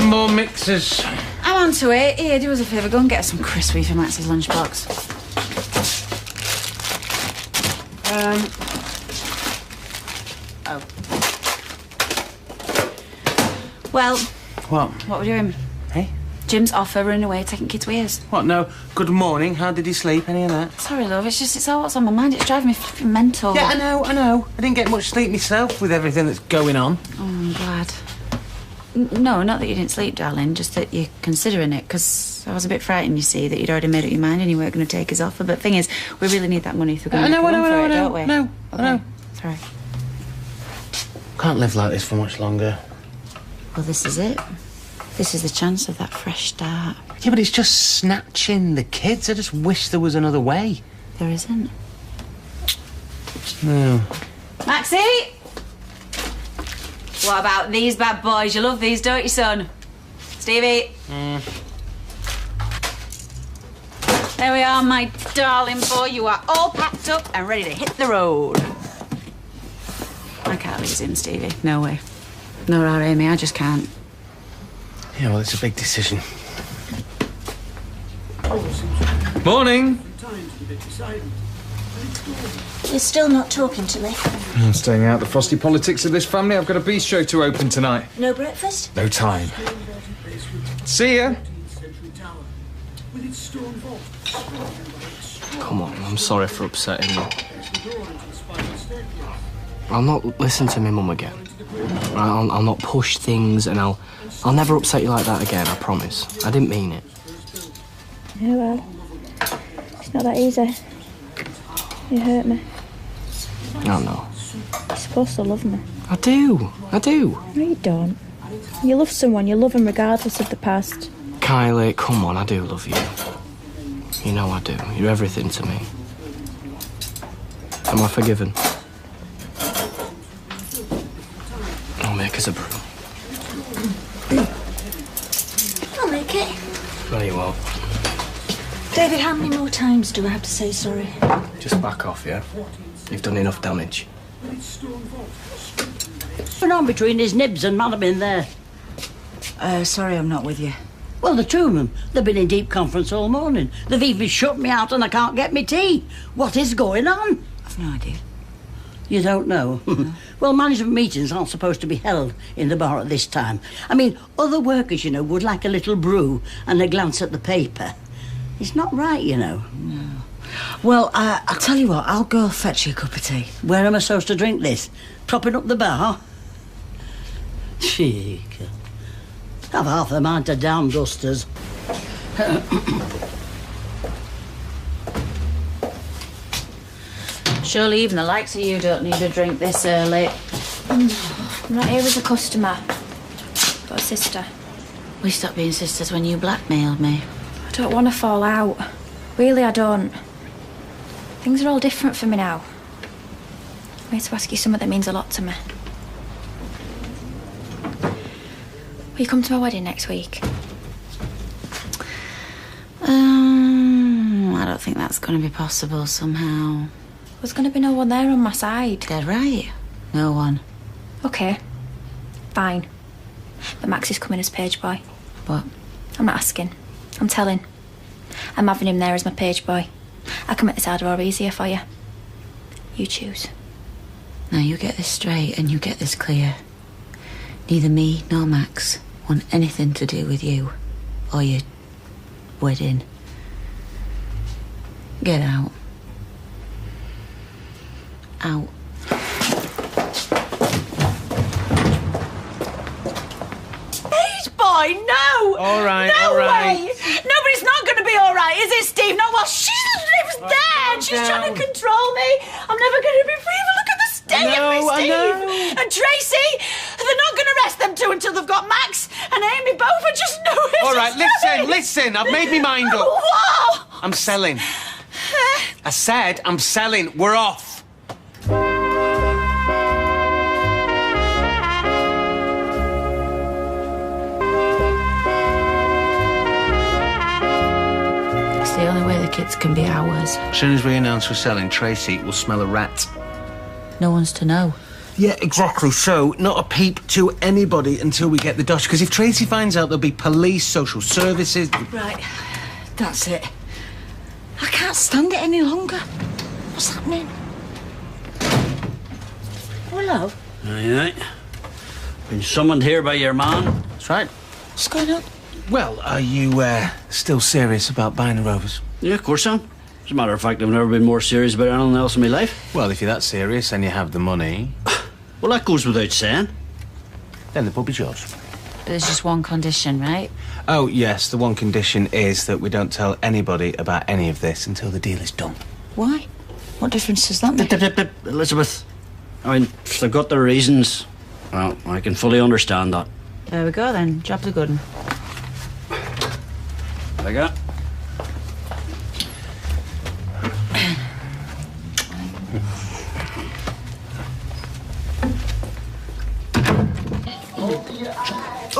some more mixers. I'm on to it. Here, do us a favour. Go and get us some crispy for Max's lunchbox. Oh. Well... What? What we're doing? Hey? Jim's off for running away, taking kids' weirs. What, no? Good morning. How did he sleep? Any of that? Sorry, love. It's all what's on my mind. It's driving me flipping mental. Yeah, I know. I didn't get much sleep myself with everything that's going on. Oh, I'm glad. No, not that you didn't sleep, darling, just that you're considering it, because I was a bit frightened, you see, that you'd already made up your mind and you weren't going to take us off. But the thing is, we really need that money if we're going to I know, don't we? No, okay. I know. Sorry. Can't live like this for much longer. Well, this is it. This is the chance of that fresh start. Yeah, but it's just snatching the kids. I just wish there was another way. There isn't. No. Maxie! What about these bad boys? You love these, don't you, son? Stevie? There we are, my darling boy. You are all packed up and ready to hit the road. I can't lose him, Stevie. No way. Nor are Amy. I just can't. Yeah, well, it's a big decision. Morning. You're still not talking to me. I'm staying out the frosty politics of this family. I've got a bistro to open tonight. No breakfast? No time. See ya. Come on, I'm sorry for upsetting you. I'll not listen to my mum again. I'll not push things, and I'll never upset you like that again, I promise. I didn't mean it. Yeah, well, it's not that easy. You hurt me. No, no. You're supposed to love me. I do. No, you don't. You love someone, you love them regardless of the past. Kylie, come on, I do love you. You know I do. You're everything to me. Am I forgiven? I'll make us a brew. I'll make it. No, you won't. David, how many more times do I have to say sorry? Just back off, yeah? You've done enough damage. What's going on between his nibs and Madam in there? Sorry I'm not with you. Well, the two of them, they've been in deep conference all morning. They've even shut me out and I can't get me tea. What is going on? I've no idea. You don't know? No. Well, management meetings aren't supposed to be held in the bar at this time. I mean, other workers, you know, would like a little brew and a glance at the paper. It's not right, you know. No. Well, I'll tell you what, I'll go fetch you a cup of tea. Where am I supposed to drink this? Propping up the bar? Cheek. Have half a mind to down dusters. Surely even the likes of you don't need a drink this early. I'm not here as a customer, but a sister. We stopped being sisters when you blackmailed me. I don't want to fall out. Really, I don't. Things are all different for me now. I'm here to ask you something that means a lot to me. Will you come to my wedding next week? I don't think that's going to be possible somehow. There's going to be no one there on my side. Dead right. No one. Okay. Fine. But Max is coming as page boy. What? I'm not asking. I'm telling. I'm having him there as my page boy. I can make this harder or easier for you. You choose. Now you get this straight and you get this clear. Neither me nor Max want anything to do with you or your wedding. Get out. Out. Page boy, no! All right, no all right. way! No, but it's not going to be all right, is it, Steve? No, well, she lives there and she's trying to control me. I'm never going to be free. Look at the state of me, Steve. And Tracy, they're not going to arrest them two until they've got Max and Amy both. I just know it. All right, listen. I've made my mind up. What? I'm selling. I said I'm selling. We're off. It's the only way the kids can be ours. As soon as we announce we're selling, Tracy will smell a rat. No one's to know. Yeah, exactly. So, not a peep to anybody until we get the dosh. Because if Tracy finds out, there'll be police, social services... Right. That's it. I can't stand it any longer. What's happening? Hello? Aye. Been summoned here by your man. That's right. What's going on? Well, are you still serious about buying the Rovers? Yeah, of course I am. As a matter of fact, I've never been more serious about anything else in my life. Well, if you're that serious and you have the money... Well, that goes without saying. then the pub is yours. But there's just one condition, right? Oh, yes, the one condition is that we don't tell anybody about any of this until the deal is done. Why? What difference does that make? Elizabeth, I mean, if they've got their reasons, well, I can fully understand that. There we go then. Job's a good one. Like that.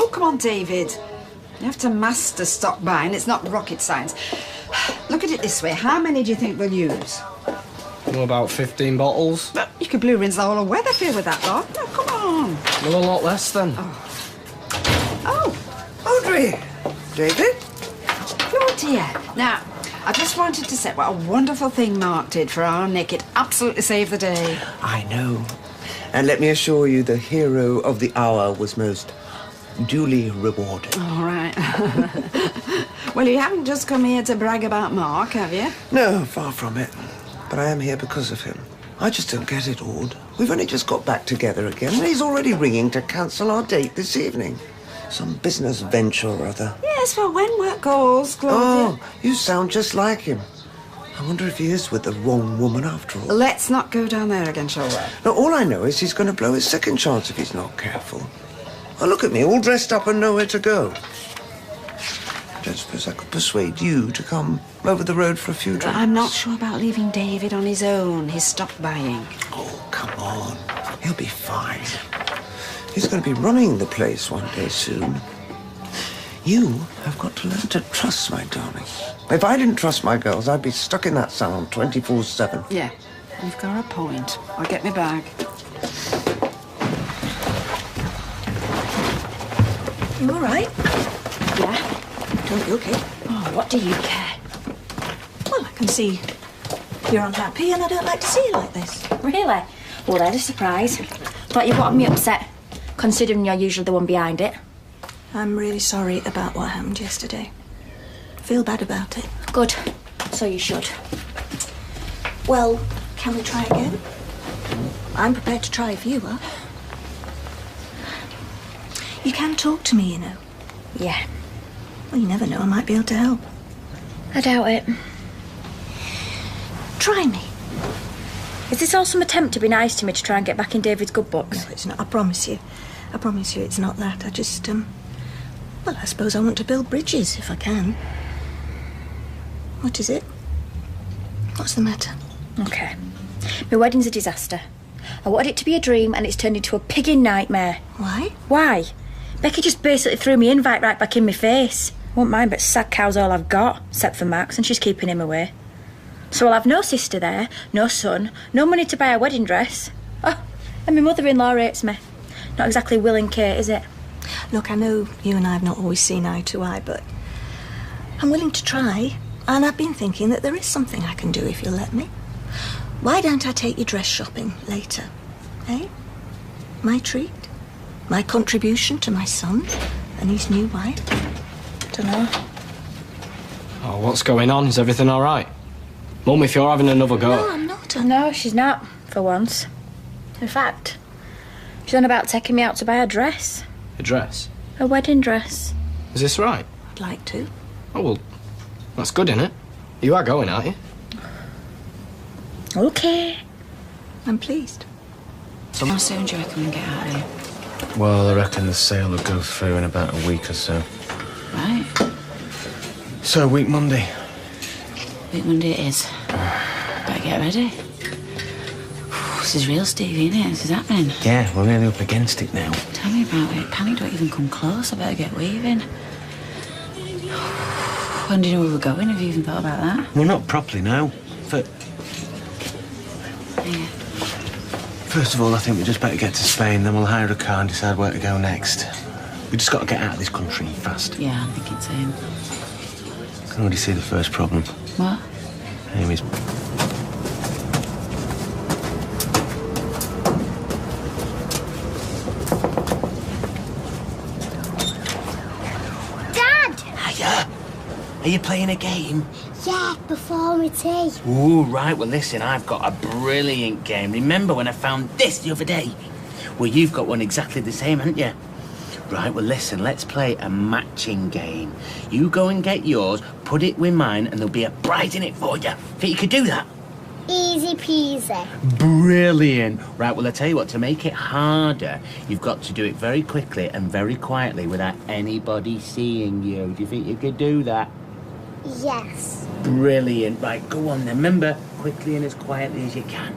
Oh, come on, David. You have to master stock buying. It's not rocket science. Look at it this way. How many do you think we'll use? Well, about 15 bottles. You could blue rinse the whole of Weatherfield with that lot. No, come on. Well, a lot less then. Oh, Audrey. David? Oh, dear. Now, I just wanted to say what a wonderful thing Mark did for our Nick. It absolutely saved the day. I know. And let me assure you, the hero of the hour was most duly rewarded. All right. Well, you haven't just come here to brag about Mark, have you? No, far from it. But I am here because of him. I just don't get it, Ord. We've only just got back together again, and he's already ringing to cancel our date this evening. Some business venture or other. Yes, well, when work calls, Claudia. Oh, you sound just like him. I wonder if he is with the wrong woman after all. Let's not go down there again, shall we? Now, all I know is he's going to blow his second chance if he's not careful. Oh, look at me, all dressed up and nowhere to go. I don't suppose I could persuade you to come over the road for a few drinks. But I'm not sure about leaving David on his own. He's stopped buying. Oh, come on. He'll be fine. He's going to be running the place one day soon. You have got to learn to trust, my darling. If I didn't trust my girls, I'd be stuck in that salon 24/7. Yeah, you've got a point. I'll get my bag. You all right? Yeah? Don't look it. Oh, what do you care? Well, I can see you're unhappy and I don't like to see you like this. Really? Well, there's a surprise. Thought you wanted me upset, considering you're usually the one behind it. I'm really sorry about what happened yesterday. Feel bad about it. Good. So you should. Well, can we try again? I'm prepared to try if you are. You can talk to me, you know. Yeah. Well, you never know, I might be able to help. I doubt it. Try me. Is this all some attempt to be nice to me to try and get back in David's good books? No, it's not. I promise you. I promise you it's not that. I just, well, I suppose I want to build bridges if I can. What is it? What's the matter? Okay. My wedding's a disaster. I wanted it to be a dream and it's turned into a pigging nightmare. Why? Why? Becky just basically threw my invite right back in my face. Won't mind, but sad cow's all I've got, except for Max, and she's keeping him away. So I'll have no sister there, no son, no money to buy a wedding dress. Oh, and my mother-in-law hates me. Not exactly willing Kate, is it? Look, I know you and I have not always seen eye to eye, but I'm willing to try, and I've been thinking that there is something I can do if you'll let me. Why don't I take you dress shopping later? Eh? My treat? My contribution to my son and his new wife? Dunno. Oh, what's going on? Is everything all right? Mum, if you're having another go... No, I'm not. No, she's not, for once. In fact, she's on about taking me out to buy a dress. A dress? A wedding dress. Is this right? I'd like to. Oh, well, that's good, innit? You are going, aren't you? Okay. I'm pleased. How soon do you reckon we can get out of here? Well, I reckon the sale will go through in about a week or so. Right. So, week Monday. Week Monday it is. Better get ready. This is real, Stevie, isn't it? This is happening. Yeah, we're really up against it now. Tell me about it. Panic don't even come close. I better get weaving. When do you know where we're going? Have you even thought about that? Well, not properly, no. But... Yeah. First of all, I think we just better get to Spain, then we'll hire a car and decide where to go next. We just got to get out of this country fast. Yeah, I'm thinking same. I can already see the first problem. What? Amy's... Dad! Hiya! Are you playing a game? Yeah, before my tea. Ooh, right. Well, listen, I've got a brilliant game. Remember when I found this the other day? Well, you've got one exactly the same, haven't you? Right, well, listen, let's play a matching game. You go and get yours, put it with mine, and there'll be a prize in it for you. Think you could do that? Easy peasy. Brilliant. Right, well, I tell you what, to make it harder, you've got to do it very quickly and very quietly without anybody seeing you. Do you think you could do that? Yes. Brilliant. Right, go on then. Remember, quickly and as quietly as you can.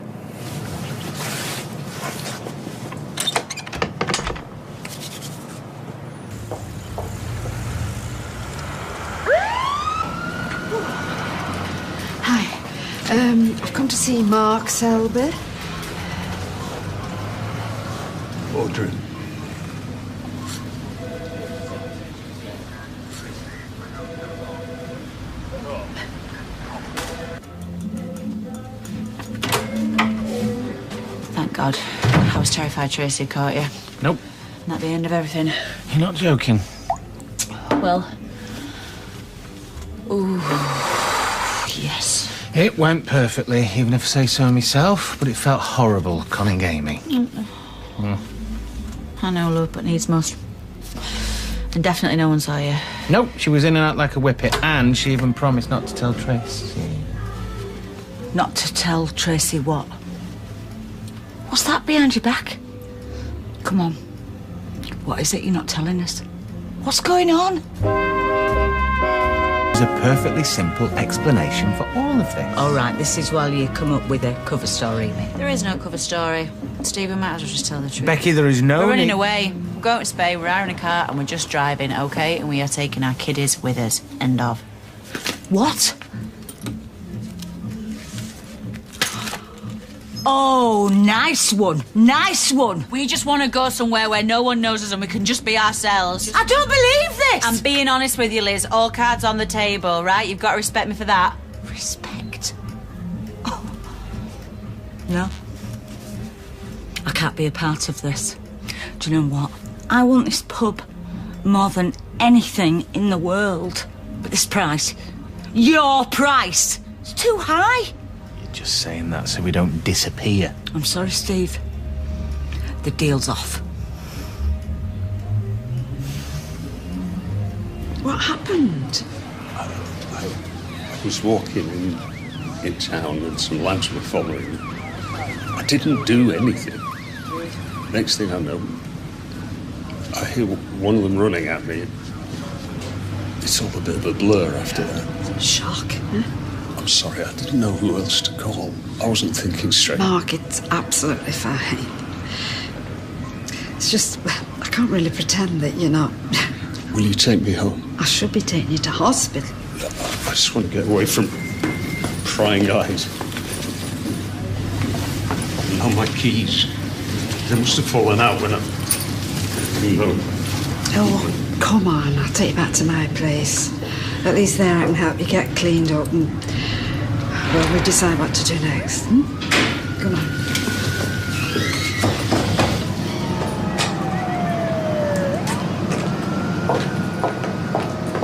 Hi. I've come to see Mark Selby. Audrey. Thank God. I was terrified Tracy had caught you. Nope. Isn't that the end of everything? You're not joking. Well... Ooh... Yes. It went perfectly, even if I say so myself, but it felt horrible conning Amy. I know, love, but needs must. And definitely no one saw you. Nope, she was in and out like a whippet, and she even promised not to tell Tracy. Not to tell Tracy what? What's that behind your back? Come on. What is it you're not telling us? What's going on? There's a perfectly simple explanation for all of this. All right, this is while you come up with a cover story, mate. There is no cover story. Stephen, might as well just tell the truth. Becky, there is no... We're running away. We're going to Spain, we're hiring a car, and we're just driving, OK? And we are taking our kiddies with us. End of. What? Oh, nice one. Nice one. We just want to go somewhere where no one knows us and we can just be ourselves. I don't believe this! I'm being honest with you, Liz. All cards on the table, right? You've got to respect me for that. Respect? Oh. No. I can't be a part of this. Do you know what? I want this pub more than anything in the world. But this price, your price, it's too high. Just saying that so we don't disappear. I'm sorry, Steve. The deal's off. What happened? I was walking in town and some lads were following. I didn't do anything. Next thing I know, I hear one of them running at me. It's all a bit of a blur after that. Shock, huh? I'm sorry, I didn't know who else to call. I wasn't thinking straight. Mark, it's absolutely fine. It's just, I can't really pretend that you're not. Will you take me home? I should be taking you to hospital. I just want to get away from prying eyes. Now my keys. They must have fallen out when I came home. Oh, come on, I'll take you back to my place. At least there I can help you get cleaned up and, well, we'll decide what to do next. Come on.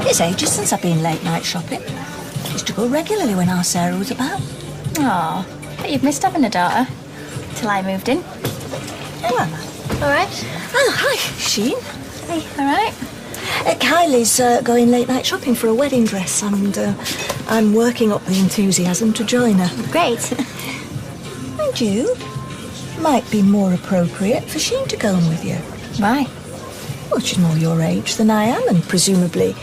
It's ages since I've been late night shopping. Used to go regularly when our Sarah was about. Aw, but you've missed having a daughter. Till I moved in. Oh, am I? All right. Oh, hi, Sheen. Hey, all right. Kylie's going late night shopping for a wedding dress, and I'm working up the enthusiasm to join her. Great. And you? Might be more appropriate for Sheen to go on with you. Why? Well, she's more your age than I am, and presumably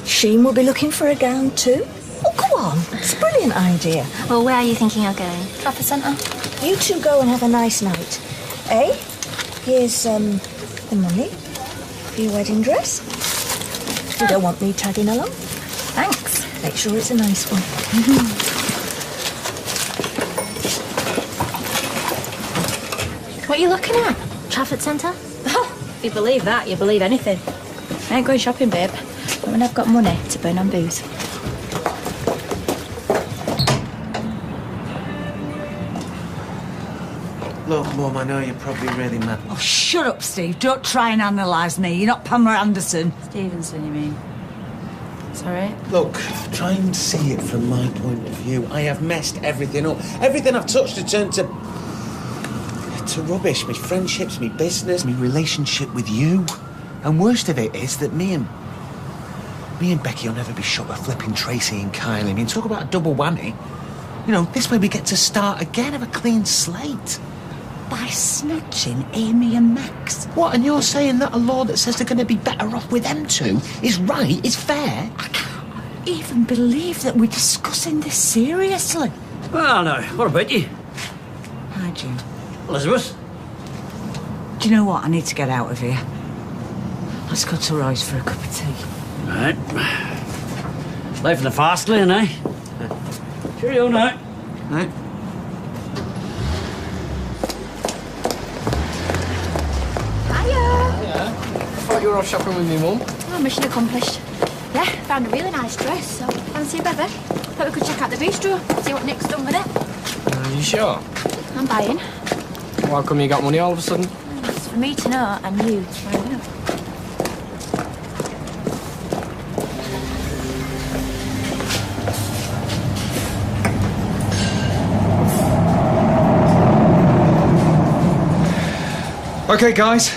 Sheen will be looking for a gown too. Oh, go on. It's a brilliant idea. Well, where are you thinking of going? Trafford Centre? You two go and have a nice night. Eh? Here's the money for your wedding dress. You don't want me tagging along? Thanks. Make sure it's a nice one. What are you looking at? Trafford Centre? Oh, if you believe that, you believe anything. I ain't going shopping, babe. But when I've got money to burn on booze. Look, Mum, I know you're probably really mad. Oh, shut up, Steve. Don't try and analyse me. You're not Pamela Anderson. Stevenson, you mean? Sorry? Look, try and see it from my point of view. I have messed everything up. Everything I've touched has turned to rubbish. My friendships, my business, my relationship with you. And worst of it is that me and Becky will never be shut of flipping Tracy and Kylie. I mean, talk about a double whammy. You know, this way we get to start again, have a clean slate. By snatching Amy and Max. What, and you're saying that a law that says they're going to be better off with them two is right, is fair? I can't even believe that we're discussing this seriously. Well, now, what about you? Hi, Jim. Elizabeth? Do you know what? I need to get out of here. Let's go to Roy's for a cup of tea. Right. Life in the fast lane, eh? Cheerio now. Right. I thought you were off shopping with me, Mum. Oh, mission accomplished. Yeah, found a really nice dress, so fancy a bevy. Thought we could check out the bistro, see what Nick's done with it. Are you sure? I'm buying. How come you got money all of a sudden? It's for me to know and you to find out. OK, guys.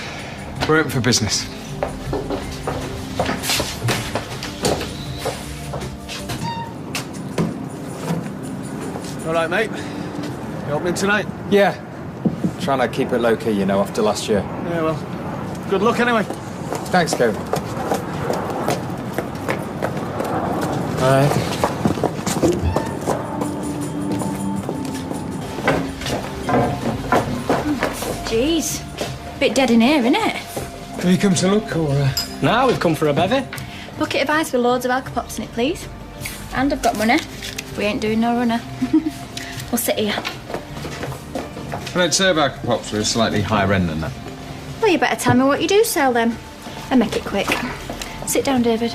We're open for business. All right, mate. You opening tonight? Yeah. Trying to keep it low-key, you know, after last year. Yeah, well, good luck anyway. Thanks, Kevin. All right. Jeez. Bit dead in here, innit? Have you come to look, or...? Now we've come for a bevy. Bucket of ice with loads of alka pops in it, please. And I've got money. We ain't doing no runner. We'll sit here. I don't serve alka pops with a slightly higher end than that. Well, you better tell me what you do sell, then. And make it quick. Sit down, David.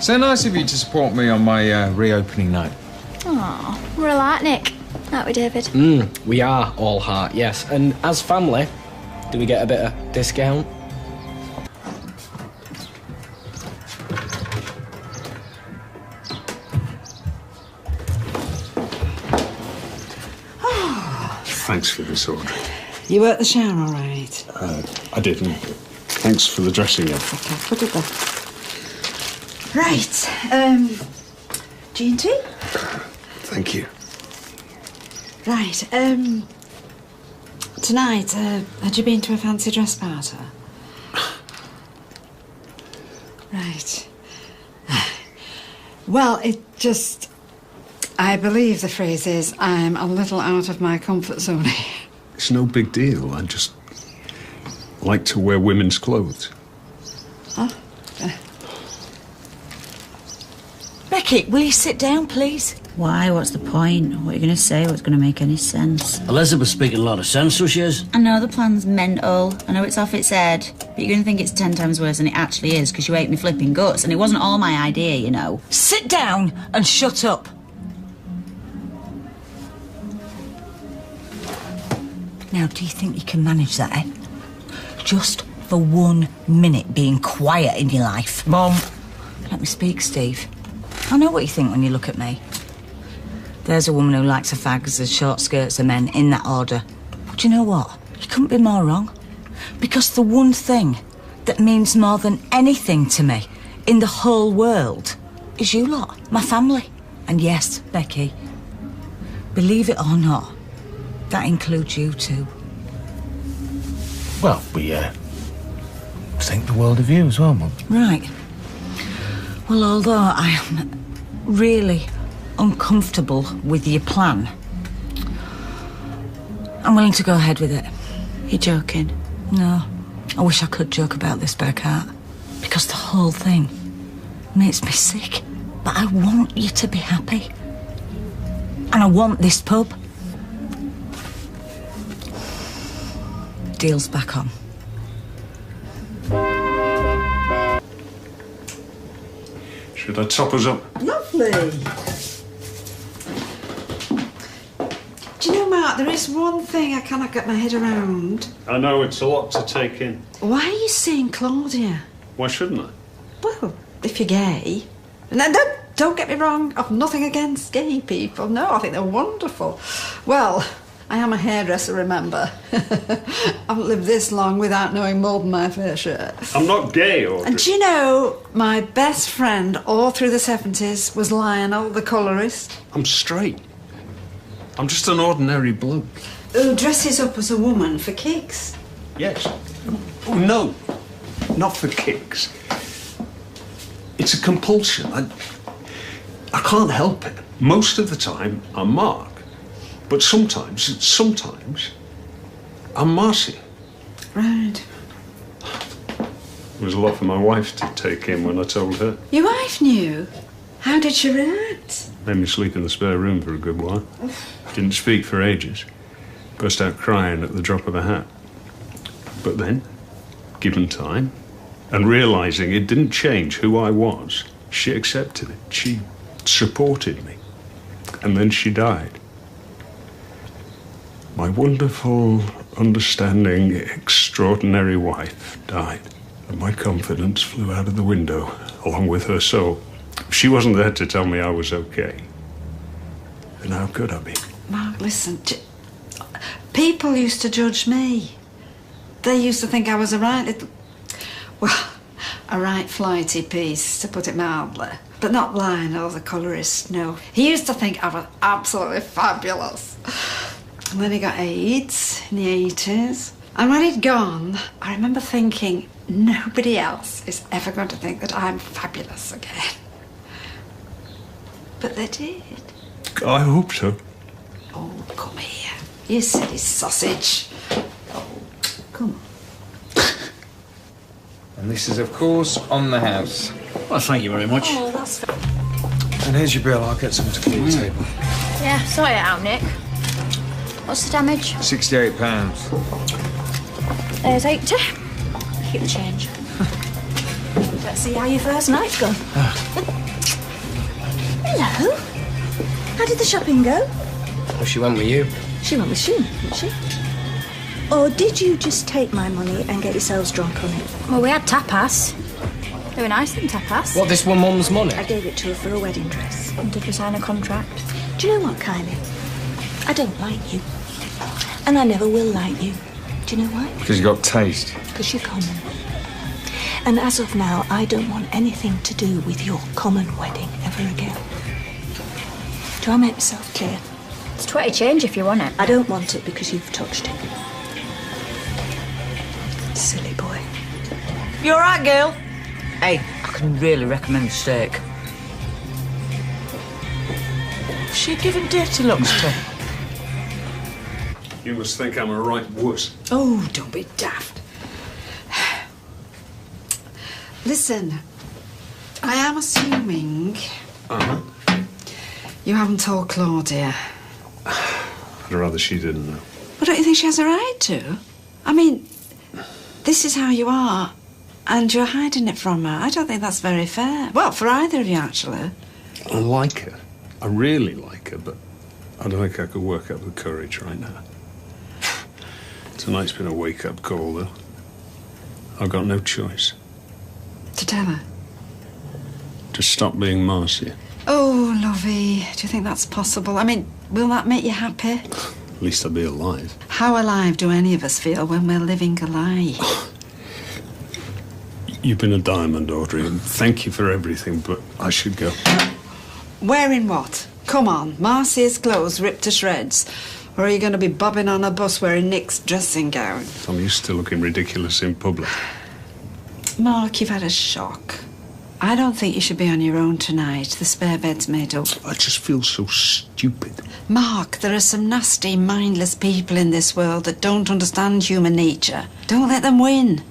So nice of you to support me on my reopening night. Aw, we're alike, Nick. Aren't we, David? We are all heart, yes. And as family, do we get a bit of discount? Thanks for this order. You were at the shower, all right? I didn't. Thanks for the dressing up. Okay, put it there. Right, G&T? Thank you. Right, tonight, had you been to a fancy dress party? Right. Well, it just... I believe the phrase is, I'm a little out of my comfort zone. It's no big deal. I just like to wear women's clothes. Oh? Becky, will you sit down, please? Why? What's the point? What are you going to say? What's going to make any sense? Elizabeth's speaking a lot of sense, so she is. I know the plan's mental. I know it's off its head. But you're going to think it's 10 times worse than it actually is because you ate me flipping guts. And it wasn't all my idea, you know. Sit down and shut up. Now, do you think you can manage that, eh? Just for 1 minute being quiet in your life. Mom. Let me speak, Steve. I know what you think when you look at me. There's a woman who likes her fags as short skirts of men in that order. But do you know what? You couldn't be more wrong. Because the one thing that means more than anything to me in the whole world is you lot, my family. And yes, Becky, believe it or not, that includes you too. Well, we think the world of you as well, Mum. Right. Well, although I am really uncomfortable with your plan, I'm willing to go ahead with it. You're joking? No. I wish I could joke about this, but I can't. Because the whole thing makes me sick. But I want you to be happy. And I want this pub. Deal's back on. Should I top us up? Lovely. Do you know, Mark, there is one thing I cannot get my head around. I know, it's a lot to take in. Why are you seeing Claudia? Why shouldn't I? Well, if you're gay. Now, don't get me wrong, I've nothing against gay people. No, I think they're wonderful. Well, I am a hairdresser, remember. I haven't lived this long without knowing more than my fair share. I'm not gay, Audrey. And do you know, my best friend all through the 70s was Lionel, the colourist. I'm straight. I'm just an ordinary bloke. Who dresses up as a woman for kicks. Yes. Oh, no. Not for kicks. It's a compulsion. I can't help it. Most of the time, I'm Mark. But sometimes I'm Marcy. Right. It was a lot for my wife to take in when I told her. Your wife knew? How did she react? Made me sleep in the spare room for a good while. Didn't speak for ages. Burst out crying at the drop of a hat. But then, given time, and realising it didn't change who I was, she accepted it. She supported me. And then she died. My wonderful, understanding, extraordinary wife died. And my confidence flew out of the window, along with her soul. She wasn't there to tell me I was okay. And how could I be? Mark, listen. People used to judge me. They used to think I was a right little... Well, a right flighty piece, to put it mildly. But not Lionel, the colourist, no. He used to think I was absolutely fabulous. And then he got AIDS in the 80s. And when he'd gone, I remember thinking, nobody else is ever going to think that I'm fabulous again. But they did. I hope so. Oh, come here. You silly sausage. Oh, come on. And this is, of course, on the house. Well, thank you very much. Oh, that's... And here's your bill. I'll get someone to clean the table. Yeah, sort it out, Nick. What's the damage? £68. There's 80. Keep the change. Let's see how your first night's gone. Hello. How did the shopping go? Well, she went with you. She went with Sheen, didn't she? Or did you just take my money and get yourselves drunk on it? Well, we had tapas. They were nice, than tapas. What, this one mum's money? I gave it to her for a wedding dress. And did we sign a contract? Do you know what, Kylie? I don't like you. And I never will like you. Do you know why? Because you got taste. Because you're common. And as of now, I don't want anything to do with your common wedding ever again. Do I make myself clear? It's 20 change if you want it. I don't want it because you've touched it. Silly boy. You all right, girl? Hey, I can really recommend the steak. She giving dirty looks to? You must think I'm a right wuss. Oh, don't be daft. Listen, I am assuming you haven't told Claudia. I'd rather she didn't know. Well, don't you think she has a right to? I mean, this is how you are, and you're hiding it from her. I don't think that's very fair. Well, for either of you, actually. I like her. I really like her, but I don't think I could work up the courage right now. Tonight's been a wake-up call, though. I've got no choice. To tell her? To stop being Marcy. Oh, lovey, do you think that's possible? I mean, will that make you happy? At least I'll be alive. How alive do any of us feel when we're living a lie? You've been a diamond, Audrey, and thank you for everything, but I should go. Wearing what? Come on, Marcy's clothes ripped to shreds. Or are you going to be bobbing on a bus wearing Nick's dressing gown? I'm used to looking ridiculous in public. Mark, you've had a shock. I don't think you should be on your own tonight. The spare bed's made up. I just feel so stupid. Mark, there are some nasty, mindless people in this world that don't understand human nature. Don't let them win.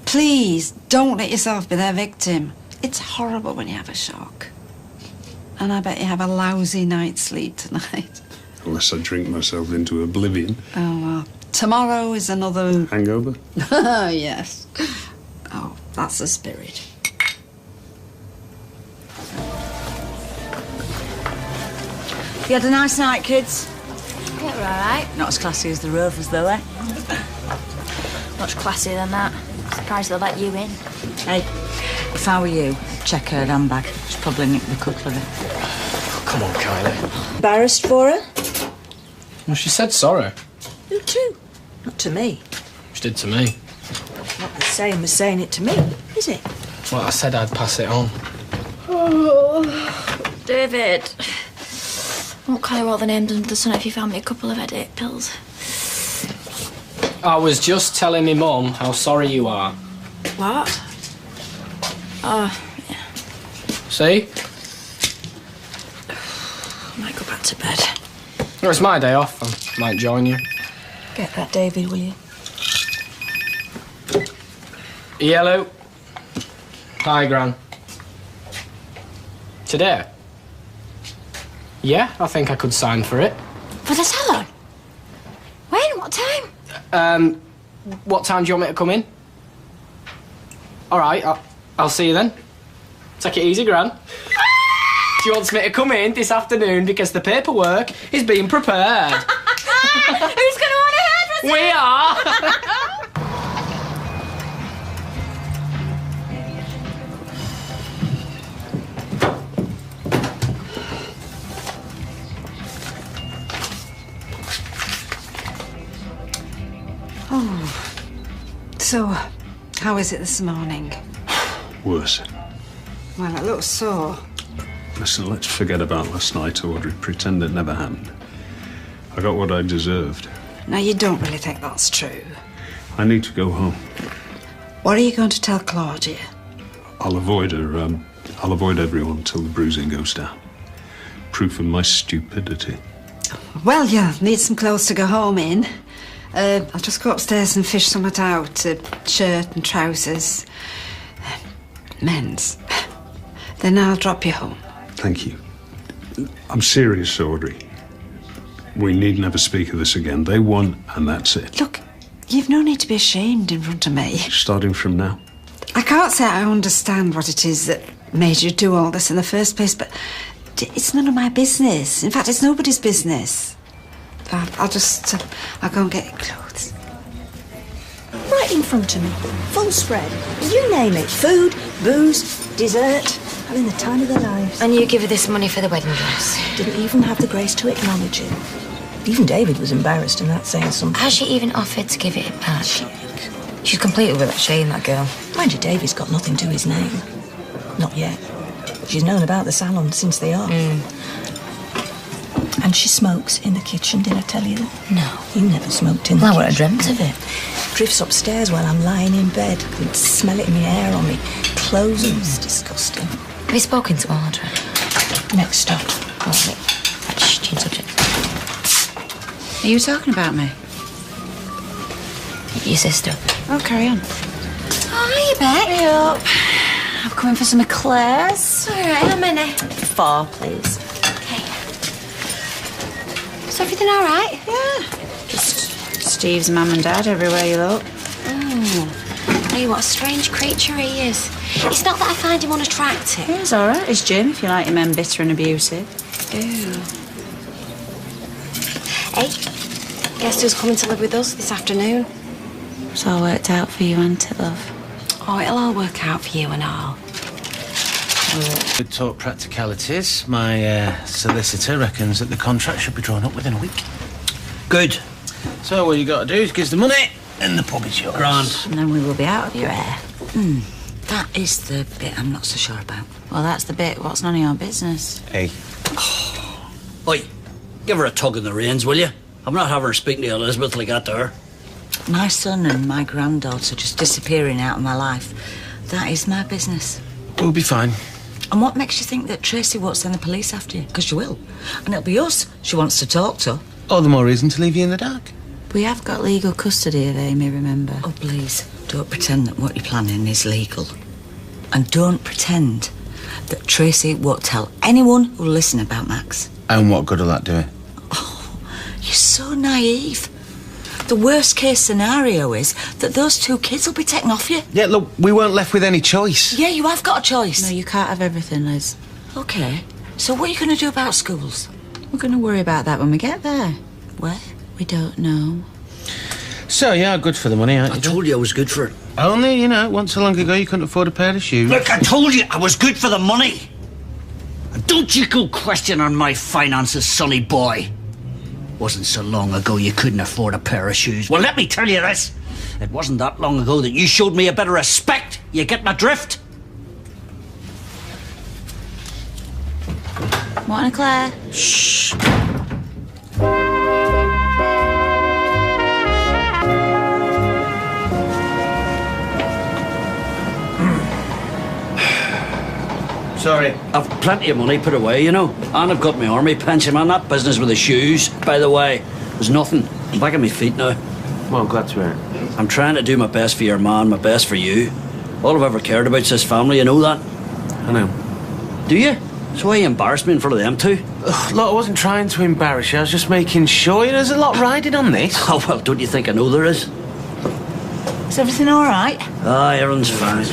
Please, don't let yourself be their victim. It's horrible when you have a shock. And I bet you have a lousy night's sleep tonight. Unless I drink myself into oblivion. Oh, well, Tomorrow is another... Hangover? Yes. Oh, that's the spirit. You had a nice night, kids? Yeah, we're all right. Not as classy as the Rovers, though, eh? Much classier than that. Surprised they let you in. Hey, if I were you, I'd check her handbag. She's probably nicked the cutlery. Oh, come on, Kylie. Embarrassed for her? Well, she said sorry. Who to? Not to me. She did to me. Not the same as saying it to me, is it? Well, I said I'd pass it on. Oh, David. I won't call you all the names under the sun if you found me a couple of headache pills. I was just telling me mum how sorry you are. What? Oh, yeah. See? I might go back to bed. Well, it's my day off. I might join you. Get that, David, will you? Yellow. Hi, Gran. Today? Yeah, I think I could sign for it. For the salon? When? What time? What time do you want me to come in? All right, I'll see you then. Take it easy, Gran. She wants me to come in this afternoon because the paperwork is being prepared. Who's going to want a hairdresser? We are. Oh. So, how is it this morning? Worse. Well, it looks sore. Listen, let's forget about last night, Audrey. Pretend it never happened. I got what I deserved. Now, you don't really think that's true. I need to go home. What are you going to tell Claudia? I'll avoid her. I'll avoid everyone till the bruising goes down. Proof of my stupidity. Well, you'll need some clothes to go home in. I'll just go upstairs and fish something out. A shirt and trousers. Men's. Then I'll drop you home. Thank you. I'm serious, Audrey. We need never speak of this again. They won, and that's it. Look, you've no need to be ashamed in front of me. Starting from now. I can't say I understand what it is that made you do all this in the first place, but it's none of my business. In fact, it's nobody's business. I'll just... I'll go and get your clothes. Right in front of me. Full spread. You name it. Food, booze, dessert. Having the time of their lives. And you give her this money for the wedding dress? Didn't even have the grace to acknowledge it. Even David was embarrassed, and that's saying something. Has she even offered to give it back? She's completely without shame, that girl. Mind you, David's got nothing to his name. Not yet. She's known about the salon since they are. And she smokes in the kitchen, did I tell you that? No. You never smoked in the I would have kitchen. dreamt of it. Drifts upstairs while I'm lying in bed. I can smell it in the air on me clothes. It's disgusting. Have you spoken to Audrey? Next stop. Oh, wait. Right, shh, change subject. Are you talking about me? Your sister. Oh, carry on. Oh, hiya, Beck. Hey up. I'm coming for some eclairs. All right, how many? 4, please. Okay. Is everything all right? Yeah. Just Steve's mum and dad everywhere you look. Oh. Hey, what a strange creature he is. It's not that I find him unattractive. He's all right. He's Jim, if you like your men bitter and abusive. Ooh. Hey, guess who's coming to live with us this afternoon? It's all worked out for you, ain't it, love? Oh, it'll all work out for you and all. Good talk practicalities. My solicitor reckons that the contract should be drawn up within a week. Good. So all you got to do is give us the money and the pub is yours. Grand. And then we will be out of your hair. That is the bit I'm not so sure about. Well, that's the bit. What's none of your business? Hey. Oi, give her a tug in the reins, will you? I'm not having her speaking to Elizabeth till I get to her. My son and my granddaughter just disappearing out of my life. That is my business. We'll be fine. And what makes you think that Tracy won't send the police after you? Because she will. And it'll be us she wants to talk to. All the more reason to leave you in the dark. We have got legal custody of Amy, remember? Oh, please, don't pretend that what you're planning is legal. And don't pretend that Tracy won't tell anyone who'll listen about Max. And what good will that do it? Oh, you're so naive. The worst case scenario is that those 2 kids will be taken off you. Yeah, look, we weren't left with any choice. Yeah, you have got a choice. No, you can't have everything, Liz. OK. So what are you going to do about schools? We're going to worry about that when we get there. Where? We don't know. So, you are good for the money, aren't you? I told you I was good for it. Only, you know, once so long ago you couldn't afford a pair of shoes. Look, I told you I was good for the money. And don't you go questioning my finances, sonny boy. Wasn't so long ago you couldn't afford a pair of shoes. Well, let me tell you this. It wasn't that long ago that you showed me a bit of respect. You get my drift? Want a Claire? Shh. Sorry. I've plenty of money put away, you know. And I've got my army pension, man. That business with the shoes, by the way, there's nothing. I'm back on my feet now. Well, I'm glad to hear it. I'm trying to do my best for your man, my best for you. All I've ever cared about is this family, you know that? I know. Do you? So why you embarrass me in front of them two? Ugh, look, I wasn't trying to embarrass you. I was just making sure. There's a lot riding on this. Oh, well, don't you think I know there is? Is everything all right? Aye, everything's fine.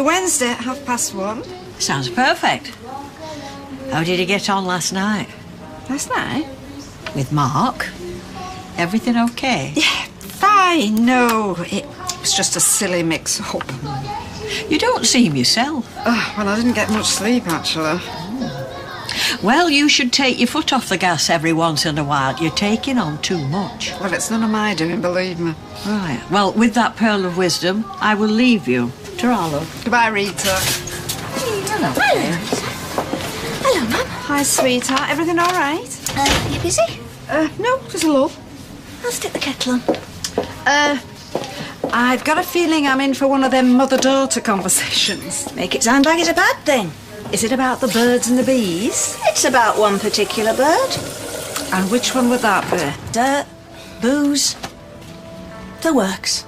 Wednesday at 1:30. Sounds perfect. How did you get on last night? Last night? With Mark? Everything okay? Yeah, fine. No, it was just a silly mix-up. You don't seem yourself. Well, I didn't get much sleep, actually. Well, you should take your foot off the gas every once in a while. You're taking on too much. Well, it's none of my doing, believe me. Right. Well, with that pearl of wisdom, I will leave you. Taralo. Goodbye, Rita. Hello. Hello, Mum. Hi, sweetheart. Everything all right? You busy? No, just a little. I'll stick the kettle on. I've got a feeling I'm in for one of them mother-daughter conversations. Make it sound like it's a bad thing. Is it about the birds and the bees? It's about one particular bird. And which one would that be? Dirt, booze, the works.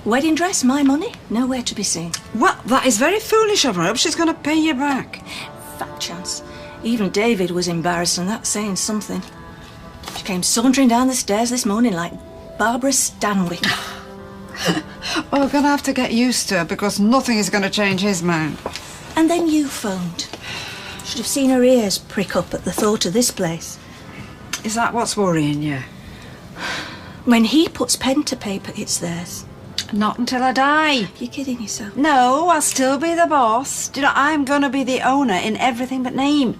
Wedding dress, my money, nowhere to be seen. Well, that is very foolish of her. I hope she's going to pay you back. Fat chance. Even David was embarrassed, and that's saying something. She came sauntering down the stairs this morning like Barbara Stanwyck. Well, we're going to have to get used to her because nothing is going to change his mind. And then you phoned. Should have seen her ears prick up at the thought of this place. Is that what's worrying you? When he puts pen to paper, it's theirs. Not until I die. You're kidding yourself. No, I'll still be the boss. Do you know, I'm going to be the owner in everything but name.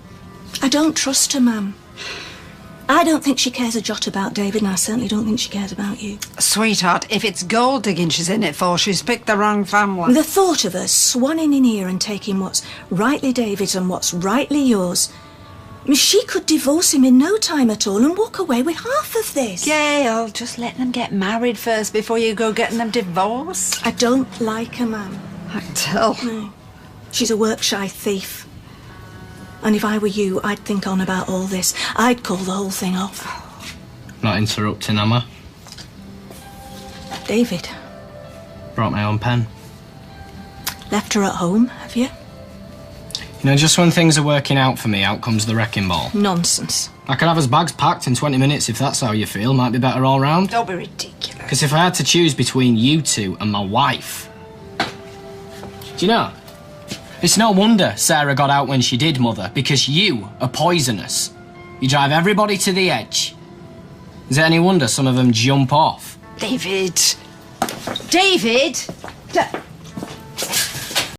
I don't trust her, Ma'am. I don't think she cares a jot about David, and I certainly don't think she cares about you. Sweetheart, if it's gold digging she's in it for, she's picked the wrong family. The thought of her swanning in here and taking what's rightly David's and what's rightly yours. I mean, she could divorce him in no time at all and walk away with half of this. Gail, just let them get married first before you go getting them divorced. I don't like her, Ma'am. I can tell. No. She's a work-shy thief. And if I were you, I'd think on about all this. I'd call the whole thing off. Not interrupting, am I? David. Brought my own pen. Left her at home, have you? You know, just when things are working out for me, out comes the wrecking ball. Nonsense. I could have his bags packed in 20 minutes if that's how you feel. Might be better all round. Don't be ridiculous. Because if I had to choose between you two and my wife... Do you know? It's no wonder Sarah got out when she did, Mother, because you are poisonous. You drive everybody to the edge. Is it any wonder some of them jump off? David! David!